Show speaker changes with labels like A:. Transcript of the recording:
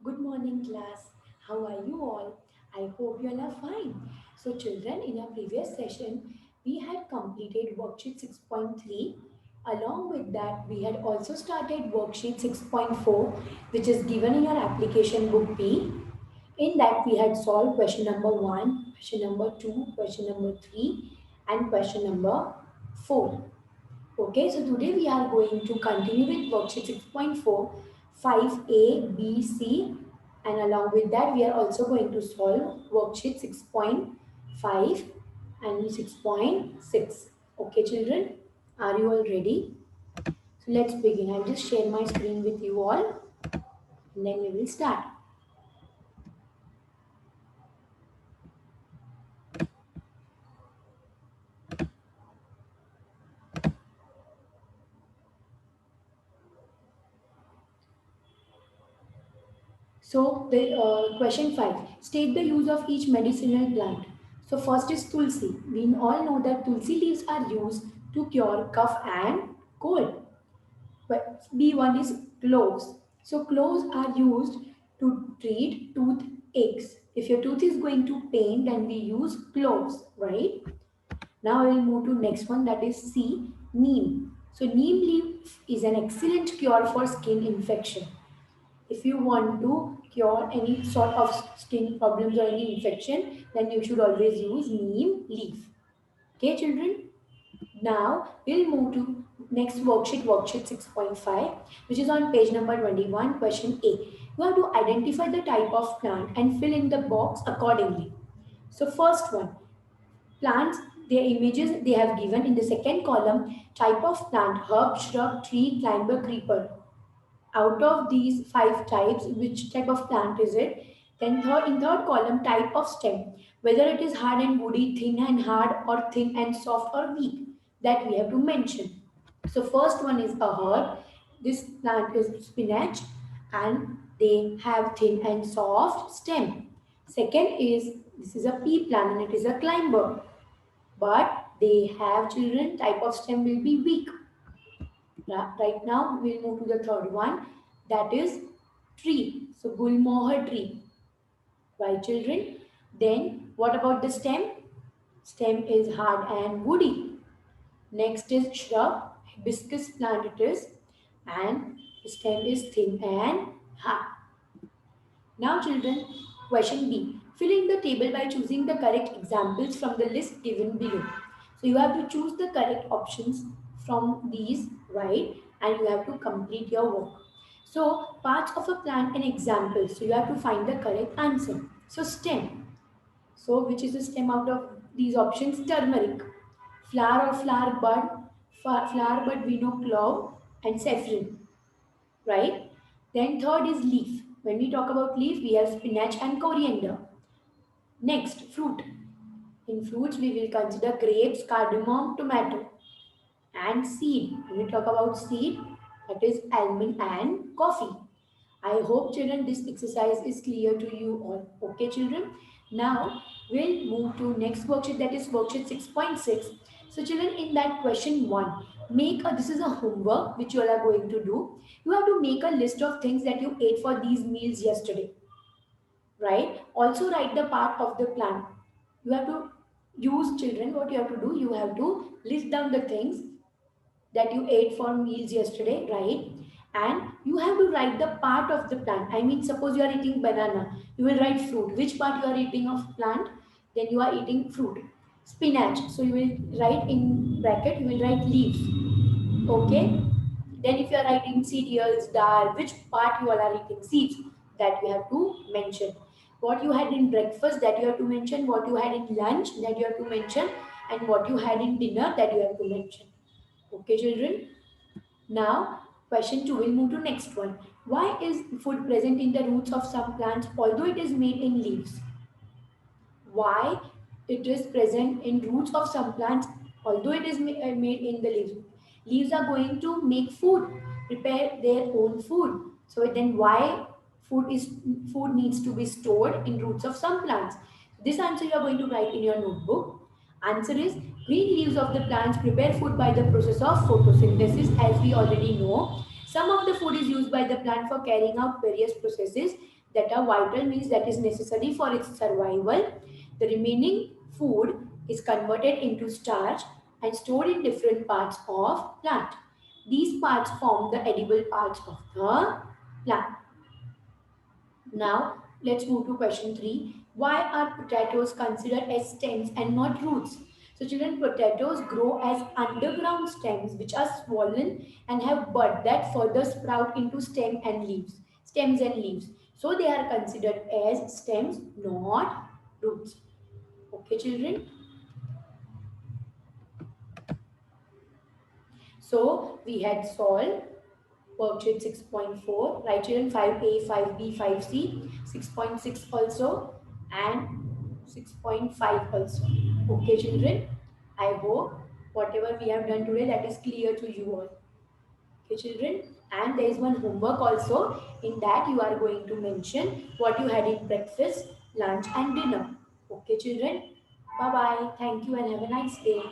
A: Good morning, class. How are you all? I hope you all are fine. So, children, in our previous session, we had completed worksheet 6.3. Along with that, we had also started worksheet 6.4, which is given in your application book B. In that, we had solved question number 1, question number 2, question number 3, and question number 4. Okay, so today we are going to continue with worksheet 6.4, 5A, B, C, and along with that we are also going to solve worksheet 6.5 and 6.6. Okay, children, are you all ready? So let's begin. I'll just share my screen with you all and then we will start. So the question 5, state the use of each medicinal plant. So first is tulsi. We all know that tulsi leaves are used to cure cough and cold. But B1 is cloves. So cloves are used to treat tooth aches. If your tooth is going to pain, then we use cloves, right? Now I will move to next one, that is C, neem. So neem leaf is an excellent cure for skin infection. If you want to cure any sort of skin problems or any infection, then you should always use neem leaf. Okay, children? Now we'll move to next worksheet, worksheet 6.5, which is on page number 21, question A. You have to identify the type of plant and fill in the box accordingly. So first one, plants, their images they have given in the second column, type of plant, herb, shrub, tree, climber, creeper. Out of these five types, which type of plant is it? Then in third column, type of stem, whether it is hard and woody, thin and hard, or thin and soft or weak, that we have to mention. So first one is a herb. This plant is spinach and they have thin and soft stem. Second is, this is a pea plant and it is a climber, but they have children, type of stem will be weak. Right now, we'll move to the third one, that is tree. So, Gulmohar tree. Right, children? Then, what about the stem? Stem is hard and woody. Next is shrub, hibiscus plant it is, and the stem is thin and hard. Now, children, question B. Fill in the table by choosing the correct examples from the list given below. So, you have to choose the correct options from these, right? And you have to complete your work. So, parts of a plant and examples. So, you have to find the correct answer. So, stem. So, which is the stem out of these options? Turmeric. Flower or flower bud. Flower bud we know clove and saffron, right? Then third is leaf. When we talk about leaf, we have spinach and coriander. Next, fruit. In fruits, we will consider grapes, cardamom, tomato. And seed. When we talk about seed, that is almond and coffee. I hope children this exercise is clear to you all. Okay children. Now we'll move to next worksheet, that is worksheet 6.6. So children, in that question 1, make a, this is a homework which you all are going to do. You have to make a list of things that you ate for these meals yesterday. Right? Also write the part of the plan. You have to use, children, what you have to do, you have to list down the things that you ate for meals yesterday, right? And you have to write the part of the plant. I mean, suppose you are eating banana, you will write fruit. Which part you are eating of plant? Then you are eating fruit. Spinach, so you will write in bracket, you will write leaves. Okay. Then if you are writing cereals, dal, which part you all are eating? Seeds, that you have to mention. What you had in breakfast, that you have to mention. What you had in lunch, that you have to mention. And what you had in dinner, that you have to mention. Okay, children. Now, question 2, we'll move to next one. Why is food present in the roots of some plants although it is made in leaves? Why it is present in roots of some plants although it is made in the leaves? Leaves are going to make food, prepare their own food. So then why food needs to be stored in roots of some plants? This answer you are going to write in your notebook. Answer is, green leaves of the plants prepare food by the process of photosynthesis, as we already know. Some of the food is used by the plant for carrying out various processes. that are vital, means that is necessary for its survival. The remaining food is converted into starch and stored in different parts of plant. These parts form the edible parts of the plant. Now, let's move to question 3. Why are potatoes considered as stems and not roots? So, children, potatoes grow as underground stems which are swollen and have bud that further sprout into stems and leaves. So, they are considered as stems, not roots. Okay, children? So, we had solved worksheet 6.4, right children, 5A, 5B, 5C, 6.6 also, and 6.5 also. Okay children, I hope whatever we have done today, that is clear to you all. Okay children, and there is one homework also. In that you are going to mention what you had in breakfast, lunch and dinner. Okay children, bye bye, thank you and have a nice day.